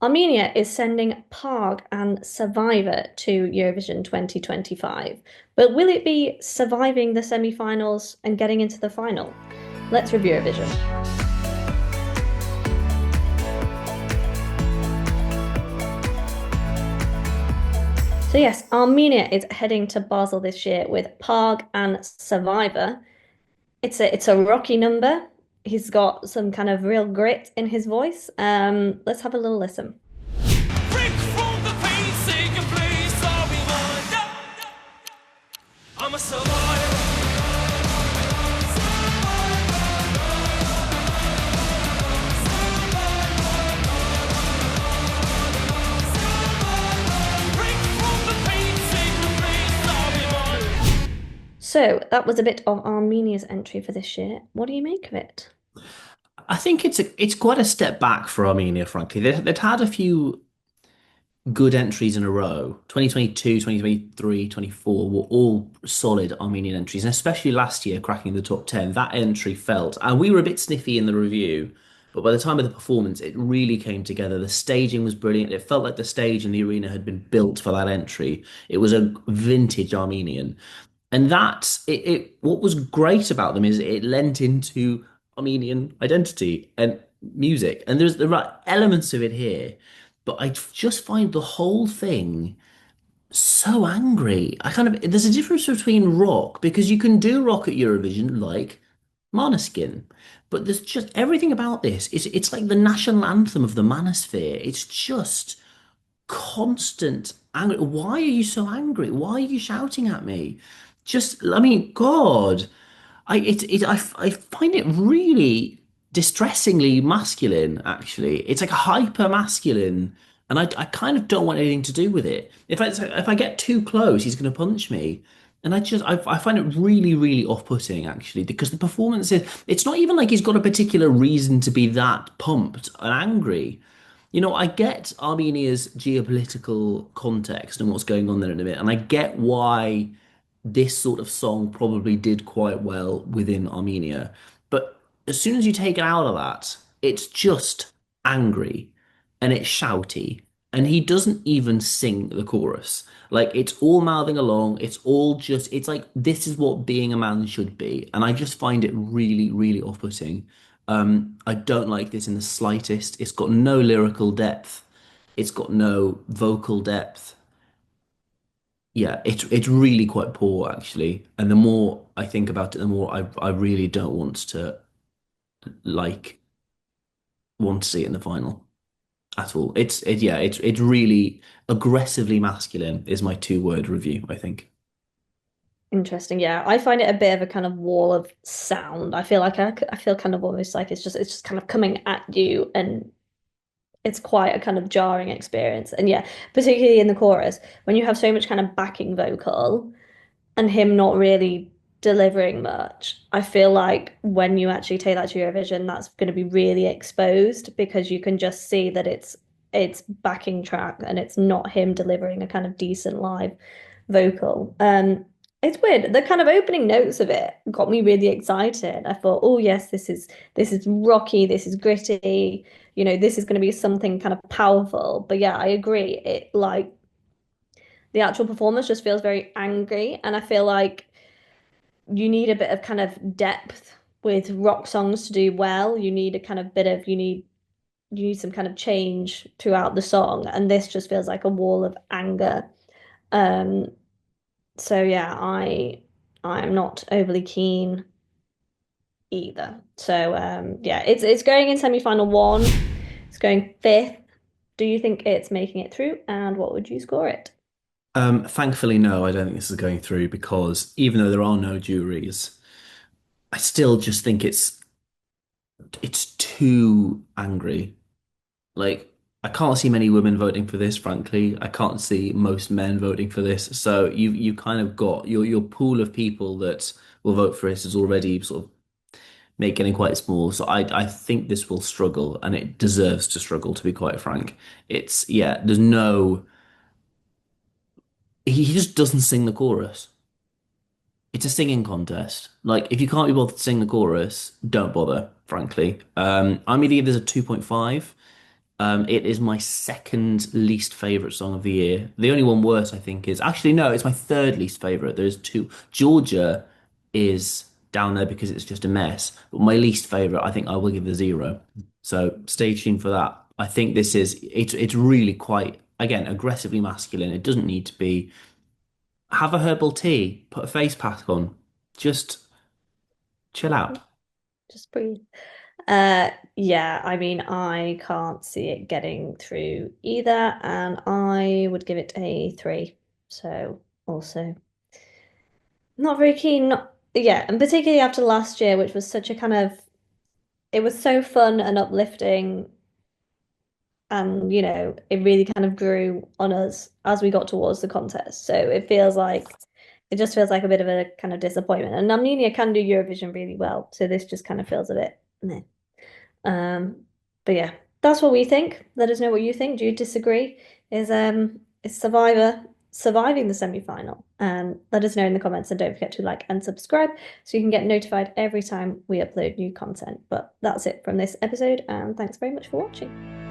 Armenia is sending Parg and Survivor to Eurovision 2025. But will it be surviving the semi-finals and getting into the final? Let's review Eurovision. So yes, Armenia is heading to Basel this year with Parg and Survivor. It's a rocky number. He's got some kind of real grit in his voice. Let's have a little listen. I'm a survivor. So that was a bit of Armenia's entry for this year. What do you make of it? I think it's quite a step back for Armenia, frankly. They'd had a few good entries in a row. 2022, 2023, 24 were all solid Armenian entries, and especially last year cracking the top 10. That entry felt, and we were a bit sniffy in the review, but by the time of the performance, it really came together. The staging was brilliant. It felt like the stage and the arena had been built for that entry. It was a vintage Armenian. And that's it. What was great about them is it lent into Armenian identity and music. And there's the right elements of it here. But I just find the whole thing so angry. There's a difference between rock because you can do rock at Eurovision like Måneskin. But there's just everything about this. It's like the national anthem of the manosphere. It's just constant anger. Why are you so angry? Why are you shouting at me? I mean, God, I find it really distressingly masculine, actually. It's like hyper masculine, and I kind of don't want anything to do with it. If I get too close, he's going to punch me. And I find it really, really off-putting, actually, because the performance it's not even like he's got a particular reason to be that pumped and angry. I get Armenia's geopolitical context and what's going on there in a bit, and I get why this sort of song probably did quite well within Armenia. But as soon as you take it out of that, it's just angry and it's shouty. And he doesn't even sing the chorus. Like it's all mouthing along. It's like this is what being a man should be. And I just find it really, really off-putting. I don't like this in the slightest. It's got no lyrical depth. It's got no vocal depth. Yeah, it's really quite poor actually. And the more I think about it, the more I really don't like want to see it in the final at all. It's really aggressively masculine is my two-word review, I think. Interesting. Yeah, I find it a bit of a kind of wall of sound. I feel like I feel kind of almost like it's just kind of coming at you, and it's quite a kind of jarring experience. And yeah, particularly in the chorus, when you have so much kind of backing vocal and him not really delivering much, I feel like when you actually take that to Eurovision, that's going to be really exposed because you can just see that it's backing track and it's not him delivering a kind of decent live vocal. It's weird. The kind of opening notes of it got me really excited. I thought, oh yes, this is rocky, this is gritty, this is going to be something kind of powerful. But yeah, I agree. It like the actual performance just feels very angry, and I feel like you need a bit of kind of depth with rock songs to do well. You need a kind of bit of you need some kind of change throughout the song, and this just feels like a wall of anger. Um, so yeah, I'm not overly keen either. So yeah, it's going in semi-final one. It's going fifth. Do you think it's making it through? And what would you score it? Thankfully, no, I don't think this is going through because even though there are no juries, I still just think it's too angry. Like, I can't see many women voting for this, frankly. I can't see most men voting for this. So you kind of got your pool of people that will vote for this is already sort of getting quite small. So I think this will struggle, and it deserves to struggle, to be quite frank. It's yeah, there's no he just doesn't sing the chorus. It's a singing contest. Like, if you can't be bothered to sing the chorus, don't bother, frankly. I'm gonna give this a 2.5. It is my second least favorite song of the year. The only one worse, I think, is actually no, it's my third least favorite. There's two. Georgia is down there because it's just a mess. But my least favorite, I think I will give a zero. So stay tuned for that. I think this is it's really quite again aggressively masculine. It doesn't need to be. Have a herbal tea, put a face pack on, just chill out. Just breathe. Yeah, I mean, I can't see it getting through either, and I would give it a three. So also not very keen. Yeah, and particularly after last year, which was such a kind of it was so fun and uplifting, and it really kind of grew on us as we got towards the contest. So it just feels like a bit of a kind of disappointment. And Armenia can do Eurovision really well, so this just kind of feels a bit meh. Um, but yeah, that's what we think. Let us know what you think. Do you disagree? Is Survivor surviving the semi-final? And let us know in the comments, and don't forget to like and subscribe so you can get notified every time we upload new content. But that's it from this episode, and thanks very much for watching.